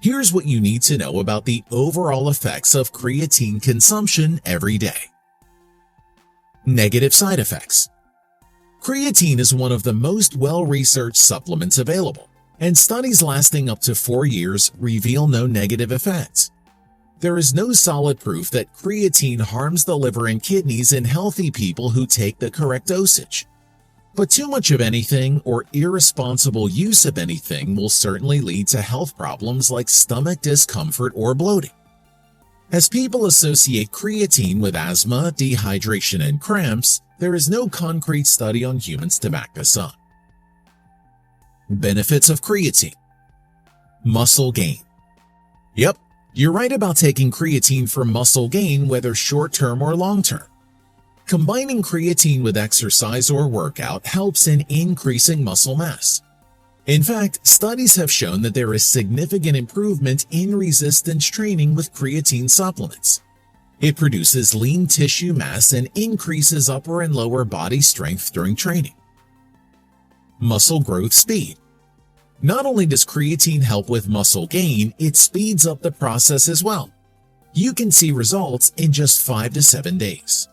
Here's what you need to know about the overall effects of creatine consumption every day. Negative side effects. Creatine is one of the most well-researched supplements available, and studies lasting up to 4 years reveal no negative effects. There is no solid proof that creatine harms the liver and kidneys in healthy people who take the correct dosage. But too much of anything or irresponsible use of anything will certainly lead to health problems like stomach discomfort or bloating. As people associate creatine with asthma, dehydration, and cramps, there is no concrete study on humans to back this up. Benefits of creatine. Muscle gain. Yep, you're right about taking creatine for muscle gain, whether short-term or long-term. Combining creatine with exercise or workout helps in increasing muscle mass. In fact, studies have shown that there is significant improvement in resistance training with creatine supplements. It produces lean tissue mass and increases upper and lower body strength during training. Muscle growth speed. Not only does creatine help with muscle gain, it speeds up the process as well. You can see results in just 5 to 7 days.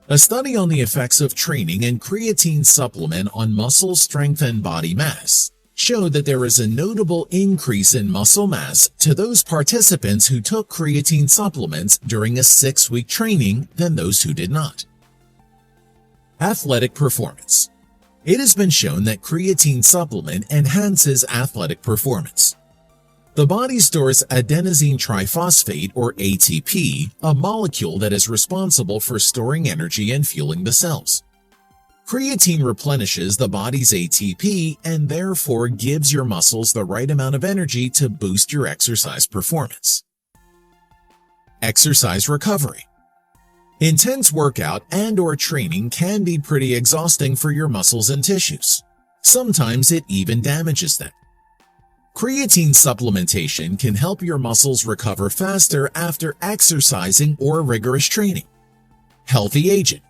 A study on the effects of training and creatine supplement on muscle strength and body mass showed that there is a notable increase in muscle mass to those participants who took creatine supplements during a 6-week training than those who did not. Athletic performance. It has been shown that creatine supplement enhances athletic performance. The body stores adenosine triphosphate, or ATP, a molecule that is responsible for storing energy and fueling the cells. Creatine replenishes the body's ATP and therefore gives your muscles the right amount of energy to boost your exercise performance. Exercise recovery. Intense workout and/or training can be pretty exhausting for your muscles and tissues. Sometimes it even damages them. Creatine supplementation can help your muscles recover faster after exercising or rigorous training. Healthy aging.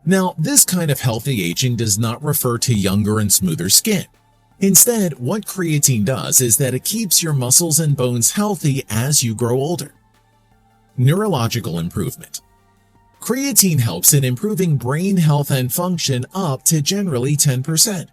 Now, this kind of healthy aging does not refer to younger and smoother skin. Instead, what creatine does is that it keeps your muscles and bones healthy as you grow older. Neurological improvement. Creatine helps in improving brain health and function up to generally 10%.